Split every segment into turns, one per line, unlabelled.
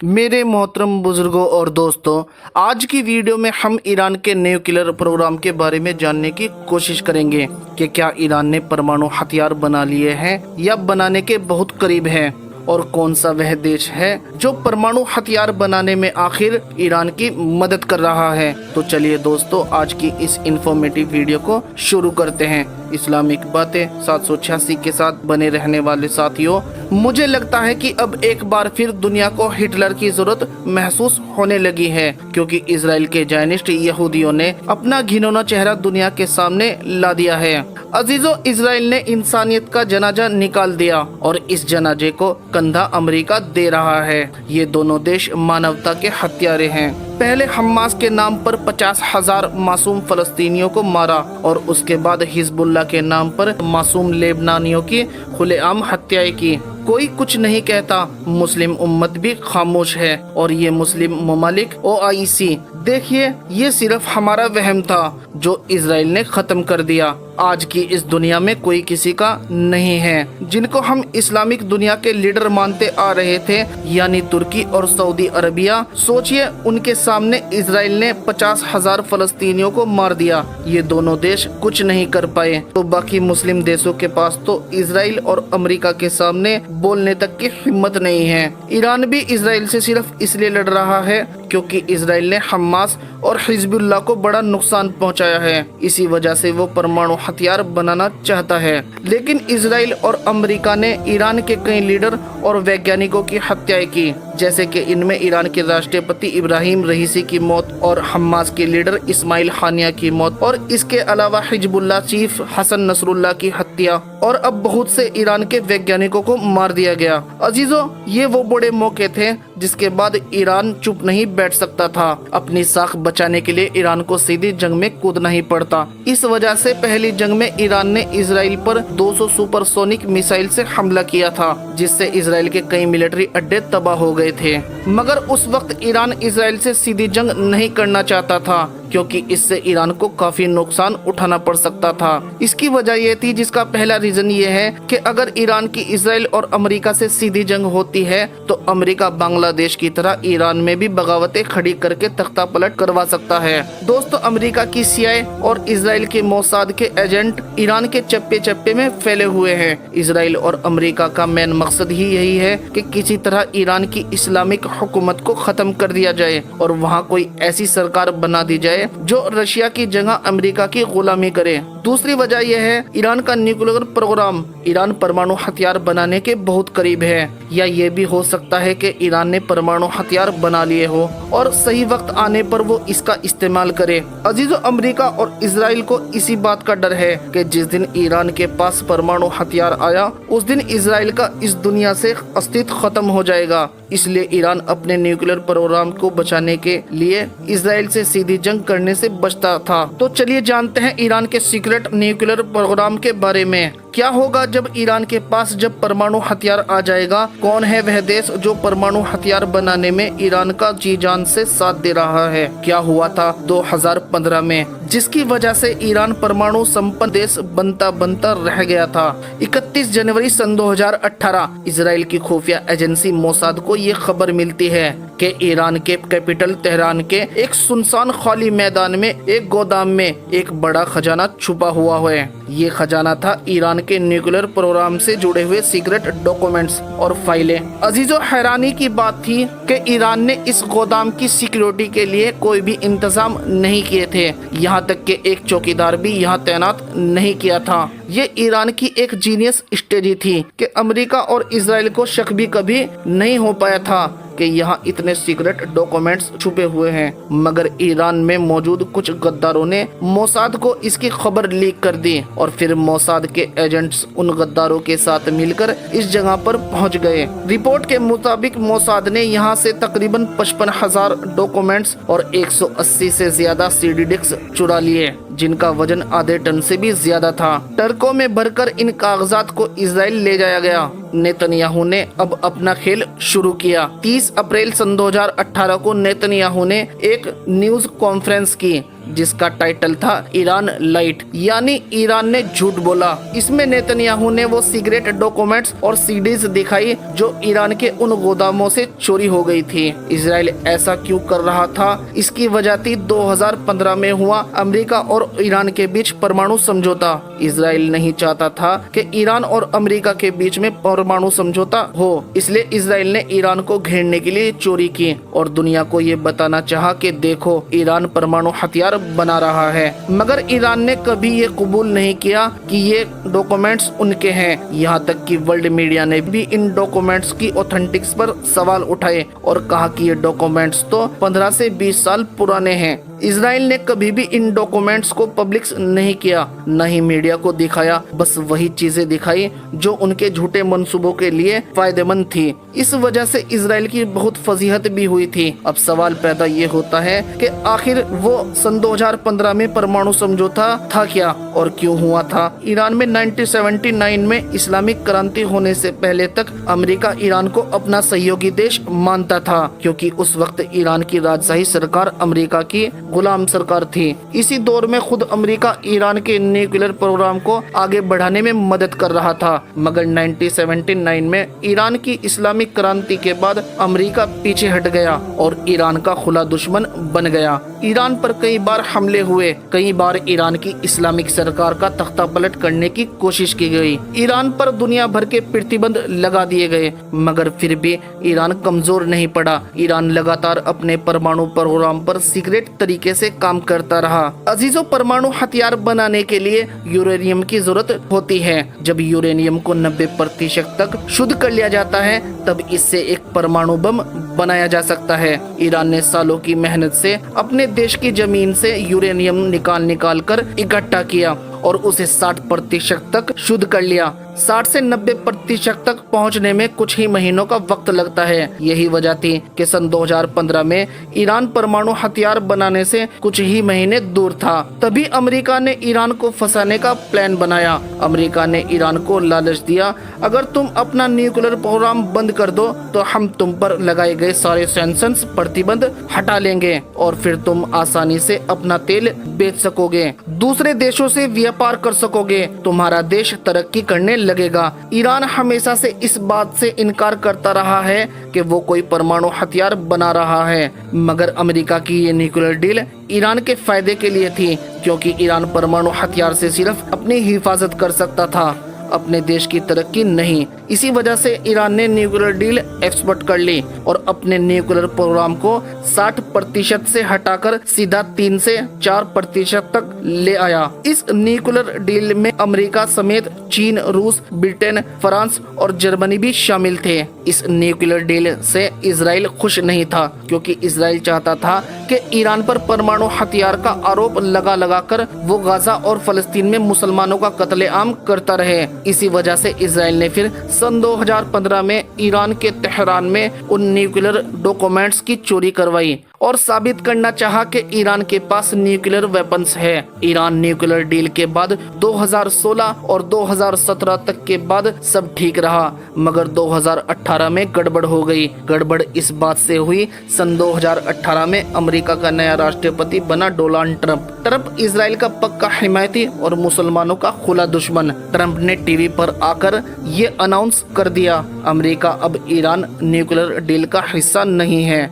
मेरे मोहतरम बुजुर्गों और दोस्तों, आज की वीडियो में हम ईरान के न्यूक्लियर प्रोग्राम के बारे में जानने की कोशिश करेंगे कि क्या ईरान ने परमाणु हथियार बना लिए हैं या बनाने के बहुत करीब है, और कौन सा वह देश है जो परमाणु हथियार बनाने में आखिर ईरान की मदद कर रहा है। तो चलिए दोस्तों, आज की इस इंफॉर्मेटिव वीडियो को शुरू करते हैं। इस्लामिक बातें 786 के साथ बने रहने वाले साथियों, मुझे लगता है कि अब एक बार फिर दुनिया को हिटलर की जरूरत महसूस होने लगी है, क्योंकि इजराइल के जायनिस्ट यहूदियों ने अपना घिनौना चेहरा दुनिया के सामने ला दिया है। अजीजों, इजराइल ने इंसानियत का जनाजा निकाल दिया और इस जनाजे को कंधा अमेरिका दे रहा है। ये दोनों देश मानवता के हत्यारे हैं। पहले हमास के नाम पर 50,000 मासूम फलस्तीनियों को मारा और उसके बाद हिजबुल्लाह के नाम पर मासूम लेबनानियों की खुलेआम हत्याएं की। कोई कुछ नहीं कहता, मुस्लिम उम्मत भी खामोश है और ये मुस्लिम ममालिक OIC, देखिए, ये सिर्फ हमारा वहम था जो इजराइल ने खत्म कर दिया। आज की इस दुनिया में कोई किसी का नहीं है। जिनको हम इस्लामिक दुनिया के लीडर मानते आ रहे थे, यानी तुर्की और सऊदी अरबिया, सोचिए उनके सामने इजराइल ने 50,000 फलस्तीनियों को मार दिया। ये दोनों देश कुछ नहीं कर पाए, तो बाकी मुस्लिम देशों के पास तो इजराइल और अमेरिका के सामने बोलने तक की हिम्मत नहीं है। ईरान भी इजराइल से सिर्फ इसलिए लड़ रहा है क्योंकि इजराइल ने हमास और हिजबुल्लाह को बड़ा नुकसान पहुंचाया है। इसी वजह से वो परमाणु हथियार बनाना चाहता है। लेकिन इजराइल और अमेरिका ने ईरान के कई लीडर और वैज्ञानिकों की हत्याएं की, जैसे कि इनमें ईरान के राष्ट्रपति इब्राहिम रईसी की मौत और हमास के लीडर इस्माइल हानिया की मौत, और इसके अलावा हिजबुल्लाह चीफ हसन नसरुल्लाह की हत्या, और अब बहुत से ईरान के वैज्ञानिकों को मार दिया गया। अजीजों, ये वो बड़े मौके थे जिसके बाद ईरान चुप नहीं बैठ सकता था। अपनी साख बचाने के लिए ईरान को सीधी जंग में कूदना ही पड़ता। इस वजह से पहली जंग में ईरान ने इजराइल पर 200 सुपरसोनिक मिसाइल से हमला किया था, जिससे इजराइल के कई मिलिट्री अड्डे तबाह हो गए थे। मगर उस वक्त ईरान इजराइल से सीधी जंग नहीं करना चाहता था, क्योंकि इससे ईरान को काफी नुकसान उठाना पड़ सकता था। इसकी वजह ये थी, जिसका पहला रीजन ये है कि अगर ईरान की इजराइल और अमेरिका से सीधी जंग होती है तो अमेरिका बांग्लादेश की तरह ईरान में भी बगावतें खड़ी करके तख्ता पलट करवा सकता है। दोस्तों, अमेरिका की CIA और इजराइल के मोसाद के एजेंट ईरान के चप्पे चप्पे में फैले हुए हैं। इजराइल और अमेरिका का मेन मकसद ही यही है कि किसी तरह ईरान की इस्लामिक हुकूमत को खत्म कर दिया जाए और वहाँ कोई ऐसी सरकार बना दी जाए जो रशिया की जगह अमेरिका की गुलामी करे। दूसरी वजह यह है, ईरान का न्यूक्लियर प्रोग्राम। ईरान परमाणु हथियार बनाने के बहुत करीब है, या ये भी हो सकता है कि ईरान ने परमाणु हथियार बना लिए हो और सही वक्त आने पर वो इसका इस्तेमाल करे। अजीजों, अमेरिका और इजराइल को इसी बात का डर है कि जिस दिन ईरान के पास परमाणु हथियार आया, उस दिन इजराइल का इस दुनिया से अस्तित्व खत्म हो जाएगा। इसलिए ईरान अपने न्यूक्लियर प्रोग्राम को बचाने के लिए इजराइल से सीधी जंग करने से बचता था। तो चलिए जानते हैं ईरान के सीक्रेट न्यूक्लियर प्रोग्राम के बारे में। क्या होगा जब ईरान के पास जब परमाणु हथियार आ जाएगा? कौन है वह देश जो परमाणु हथियार बनाने में ईरान का जी जान से साथ दे रहा है? क्या हुआ था 2015 में, जिसकी वजह से ईरान परमाणु संपन्न देश बनता बनता रह गया था? 31 जनवरी सन 2018 इजराइल की खुफिया एजेंसी मोसाद को ये खबर मिलती है कि ईरान के कैपिटल तेहरान के एक सुनसान खाली मैदान में एक गोदाम में एक बड़ा खजाना छुपा हुआ है। ये खजाना था ईरान के न्यूक्लियर प्रोग्राम से जुड़े हुए सीक्रेट डॉक्यूमेंट्स और फाइलें। अजीजों, हैरानी की बात थी कि ईरान ने इस गोदाम की सिक्योरिटी के लिए कोई भी इंतजाम नहीं किए थे। यहाँ तक कि एक चौकीदार भी यहाँ तैनात नहीं किया था। ये ईरान की एक जीनियस स्ट्रेटजी थी कि अमेरिका और इजराइल को शक भी कभी नहीं हो पाया था कि यहाँ इतने सीक्रेट डॉक्यूमेंट्स छुपे हुए हैं। मगर ईरान में मौजूद कुछ गद्दारों ने मोसाद को इसकी खबर लीक कर दी और फिर मोसाद के एजेंट्स उन गद्दारों के साथ मिलकर इस जगह पर पहुंच गए। रिपोर्ट के मुताबिक मोसाद ने यहाँ से तकरीबन 55,000 डॉक्यूमेंट्स और 180 से ज्यादा CD डिस्क चुरा लिए, जिनका वजन आधे टन से भी ज्यादा था। ट्रकों में भरकर इन कागजात को इजराइल ले जाया गया। नेतन्याहू ने अब अपना खेल शुरू किया। 30 अप्रैल सन 2018 को नेतन्याहू ने एक न्यूज कॉन्फ्रेंस की जिसका टाइटल था ईरान लाइट, यानी ईरान ने झूठ बोला। इसमें नेतन्याहू ने वो सीक्रेट डॉक्यूमेंट्स और सीडीज दिखाई जो ईरान के उन गोदामों से चोरी हो गई थी। इजराइल ऐसा क्यों कर रहा था? इसकी वजह थी 2015 में हुआ अमेरिका और ईरान के बीच परमाणु समझौता। इजराइल नहीं चाहता था कि ईरान और अमेरिका के बीच में परमाणु समझौता हो, इसलिए इजराइल ने ईरान को घेरने के लिए चोरी की और दुनिया को ये बताना चाहा कि देखो ईरान परमाणु हथियार बना रहा है। मगर ईरान ने कभी ये कबूल नहीं किया कि ये डॉक्यूमेंट्स उनके हैं। यहाँ तक कि वर्ल्ड मीडिया ने भी इन डॉक्यूमेंट्स की ऑथेंटिक्स पर सवाल उठाए और कहा कि ये डॉक्यूमेंट्स तो 15 से 20 साल पुराने हैं। इजराइल ने कभी भी इन डॉक्यूमेंट्स को पब्लिक नहीं किया, न ही मीडिया को दिखाया, बस वही चीजें दिखाई जो उनके झूठे मंसूबों के लिए फायदेमंद थी। इस वजह से इजराइल की बहुत फजीहत भी हुई थी। अब सवाल पैदा ये होता है कि आखिर वो सन 2015 में परमाणु समझौता था क्या और क्यों हुआ था? ईरान में 1979 में इस्लामिक क्रांति होने से पहले तक अमेरिका ईरान को अपना सहयोगी देश मानता था, क्योंकि उस वक्त ईरान की राजशाही सरकार अमेरिका की गुलाम सरकार थी। इसी दौर में खुद अमेरिका ईरान के न्यूक्लियर प्रोग्राम को आगे बढ़ाने में मदद कर रहा था। मगर 1979 में ईरान की इस्लामिक क्रांति के बाद अमेरिका पीछे हट गया और ईरान का खुला दुश्मन बन गया। ईरान पर कई बार हमले हुए, कई बार ईरान की इस्लामिक सरकार का तख्ता पलट करने की कोशिश की गई। ईरान पर दुनिया भर के प्रतिबंध लगा दिए गए, मगर फिर भी ईरान कमजोर नहीं पड़ा। ईरान लगातार अपने परमाणु प्रोग्राम पर सीक्रेट तरीके से काम करता रहा। अजीजों, परमाणु हथियार बनाने के लिए यूरेनियम की जरूरत होती है। जब यूरेनियम को 90% तक शुद्ध कर लिया जाता है तब इससे एक परमाणु बम बनाया जा सकता है। ईरान ने सालों की मेहनत से अपने देश की जमीन से यूरेनियम निकाल कर इकट्ठा किया और उसे 60% तक शुद्ध कर लिया। 60 से 90% तक पहुंचने में कुछ ही महीनों का वक्त लगता है। यही वजह थी कि सन 2015 में ईरान परमाणु हथियार बनाने से कुछ ही महीने दूर था। तभी अमेरिका ने ईरान को फंसाने का प्लान बनाया। अमेरिका ने ईरान को लालच दिया, अगर तुम अपना न्यूक्लियर प्रोग्राम बंद कर दो तो हम तुम पर लगाए गए सारे सैंक्शंस प्रतिबंध हटा लेंगे और फिर तुम आसानी से अपना तेल बेच सकोगे, दूसरे देशों से व्यापार कर सकोगे, तुम्हारा देश तरक्की करने लगेगा। ईरान हमेशा से इस बात से इनकार करता रहा है कि वो कोई परमाणु हथियार बना रहा है, मगर अमेरिका की ये न्यूक्लियर डील ईरान के फायदे के लिए थी, क्योंकि ईरान परमाणु हथियार से सिर्फ अपनी हिफाजत कर सकता था, अपने देश की तरक्की नहीं। इसी वजह से ईरान ने न्यूक्लियर डील एक्सपोर्ट कर ली और अपने न्यूक्लियर प्रोग्राम को 60% से हटाकर सीधा 3 से 4% तक ले आया। इस न्यूक्लियर डील में अमेरिका समेत चीन, रूस, ब्रिटेन, फ्रांस और जर्मनी भी शामिल थे। इस न्यूक्लियर डील से इजराइल खुश नहीं था, क्योंकि इजराइल चाहता था कि ईरान पर परमाणु हथियार का आरोप लगा कर वो गाजा और फलस्तीन में मुसलमानों का कत्लेआम करता रहे। इसी वजह से इजराइल ने फिर सन 2015 में ईरान के तेहरान में उन न्यूक्लियर डॉक्यूमेंट्स की चोरी करवाई और साबित करना चाहा कि ईरान के पास न्यूक्लियर वेपन्स है। ईरान न्यूक्लियर डील के बाद 2016 और 2017 तक के बाद सब ठीक रहा, मगर 2018 में गड़बड़ हो गई। गड़बड़ इस बात से हुई, सन 2018 में अमेरिका का नया राष्ट्रपति बना डोनाल्ड ट्रंप। ट्रंप इजराइल का पक्का हिमायती और मुसलमानों का खुला दुश्मन। ट्रंप ने टीवी पर आकर ये अनाउंस कर दिया, अमेरिका अब ईरान न्यूक्लियर डील का हिस्सा नहीं है।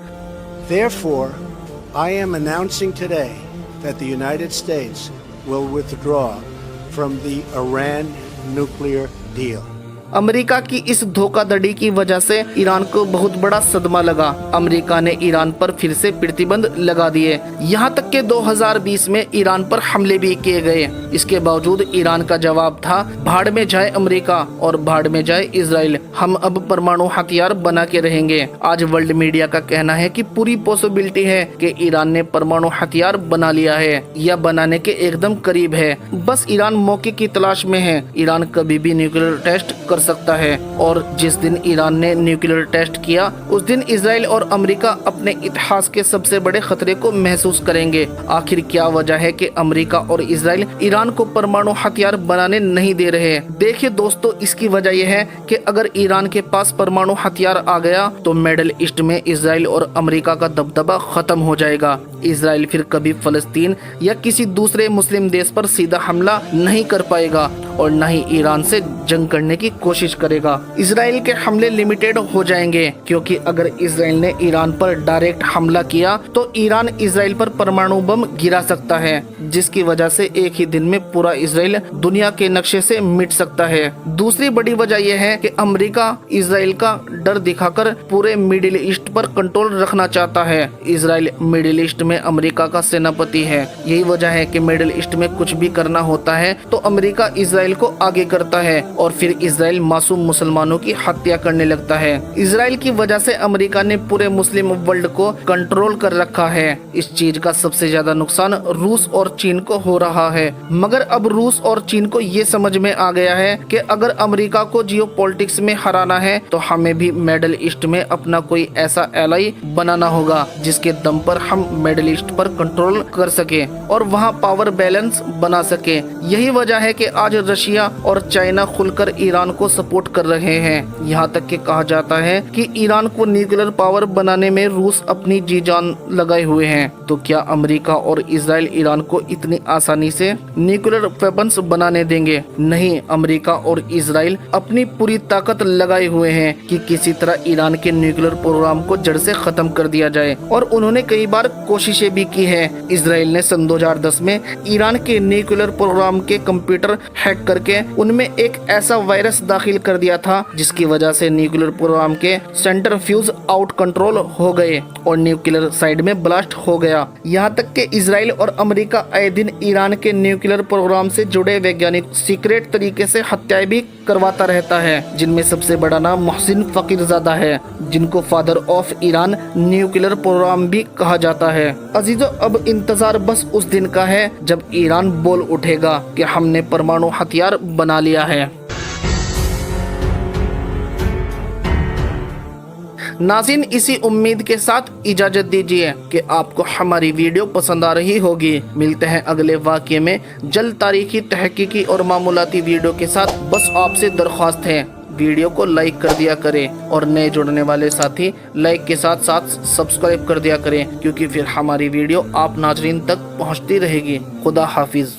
Therefore, I am announcing today that the United States will withdraw from the Iran nuclear deal.
America की इस धोखाधड़ी की वजह से ईरान को बहुत बड़ा सदमा लगा। अमेरिका ने ईरान पर फिर से प्रतिबंध लगा दिए, यहाँ तक कि 2020 में ईरान पर हमले भी किए गए। इसके बावजूद ईरान का जवाब था, भाड़ में जाए अमेरिका और भाड़ में जाए इजराइल, हम अब परमाणु हथियार बना के रहेंगे। आज वर्ल्ड मीडिया का कहना है कि पूरी पॉसिबिलिटी है कि ईरान ने परमाणु हथियार बना लिया है या बनाने के एकदम करीब है, बस ईरान मौके की तलाश में है। ईरान कभी भी न्यूक्लियर टेस्ट कर कर सकता है। और जिस दिन ईरान ने न्यूक्लियर टेस्ट किया उस दिन इजराइल और अमेरिका अपने इतिहास के सबसे बड़े खतरे को महसूस करेंगे। आखिर क्या वजह है कि अमेरिका और इजराइल ईरान को परमाणु हथियार बनाने नहीं दे रहे? देखिए दोस्तों, इसकी वजह यह है कि अगर ईरान के पास परमाणु हथियार आ गया तो मिडिल ईस्ट में इजराइल और अमेरिका का दबदबा खत्म हो जाएगा। इजराइल फिर कभी फलस्तीन या किसी दूसरे मुस्लिम देश पर सीधा हमला नहीं कर पाएगा और न ही ईरान से जंग करने की कोशिश करेगा। इजराइल के हमले लिमिटेड हो जाएंगे, क्योंकि अगर इजराइल ने ईरान पर डायरेक्ट हमला किया तो ईरान इजराइल पर परमाणु बम गिरा सकता है, जिसकी वजह से एक ही दिन में पूरा इजराइल दुनिया के नक्शे से मिट सकता है। दूसरी बड़ी वजह यह है कि अमेरिका इजराइल का डर दिखाकर पूरे मिडिल ईस्ट पर कंट्रोल रखना चाहता है। इजराइल मिडिल ईस्ट में अमेरिका का सेनापति है। यही वजह है कि मिडिल ईस्ट में कुछ भी करना होता है तो अमेरिका इजराइल को आगे करता है और फिर इजराइल मासूम मुसलमानों की हत्या करने लगता है। इजराइल की वजह से अमेरिका ने पूरे मुस्लिम वर्ल्ड को कंट्रोल कर रखा है। इस चीज का सबसे ज्यादा नुकसान रूस और चीन को हो रहा है। मगर अब रूस और चीन को ये समझ में आ गया है कि अगर अमेरिका को जियोपॉलिटिक्स में हराना है तो हमें भी मिडिल ईस्ट में अपना कोई ऐसा एलाई बनाना होगा जिसके दम पर हम मिडिल ईस्ट पर कंट्रोल कर सके और वहाँ पावर बैलेंस बना सके। यही वजह है कि आज रशिया और चाइना खुलकर ईरान को सपोर्ट कर रहे हैं। यहाँ तक कि कहा जाता है कि ईरान को न्यूक्लियर पावर बनाने में रूस अपनी जी जान लगाए हुए हैं। तो क्या अमेरिका और इजराइल ईरान को इतनी आसानी से न्यूक्लियर वेपन्स बनाने देंगे? नहीं, अमेरिका और इजराइल अपनी पूरी ताकत लगाए हुए हैं कि किसी तरह ईरान के न्यूक्लियर प्रोग्राम को जड़ से खत्म कर दिया जाए और उन्होंने कई बार कोशिशें भी की है। इजराइल ने सन 2010 में ईरान के न्यूक्लियर प्रोग्राम के कंप्यूटर हैक करके उनमें एक ऐसा वायरस दाखिल कर दिया था जिसकी वजह से न्यूक्लियर प्रोग्राम के सेंटर फ्यूज आउट कंट्रोल हो गए और न्यूक्लियर साइड में ब्लास्ट हो गया। यहाँ तक कि इजराइल और अमेरिका आए दिन ईरान के न्यूक्लियर प्रोग्राम से जुड़े वैज्ञानिक सीक्रेट तरीके से हत्याएं भी करवाता रहता है, जिनमें सबसे बड़ा नाम मोहसिन फकीरजादा है, जिनको father of Iran nuclear programme भी कहा जाता है। अजीजों, अब इंतजार बस उस दिन का है जब ईरान बोल उठेगा कि हमने परमाणु हथियार बना लिया है। नाज़रीन, इसी उम्मीद के साथ इजाजत दीजिए कि आपको हमारी वीडियो पसंद आ रही होगी। मिलते हैं अगले वाक़ये में जल्द तारीखी, तहकीकी और मामूलाती वीडियो के साथ। बस आपसे दरख्वास्त है वीडियो को लाइक कर दिया करें और नए जुड़ने वाले साथी लाइक के साथ साथ सब्सक्राइब कर दिया करें, क्योंकि फिर हमारी वीडियो आप नाजरीन तक पहुंचती रहेगी। खुदा हाफिज।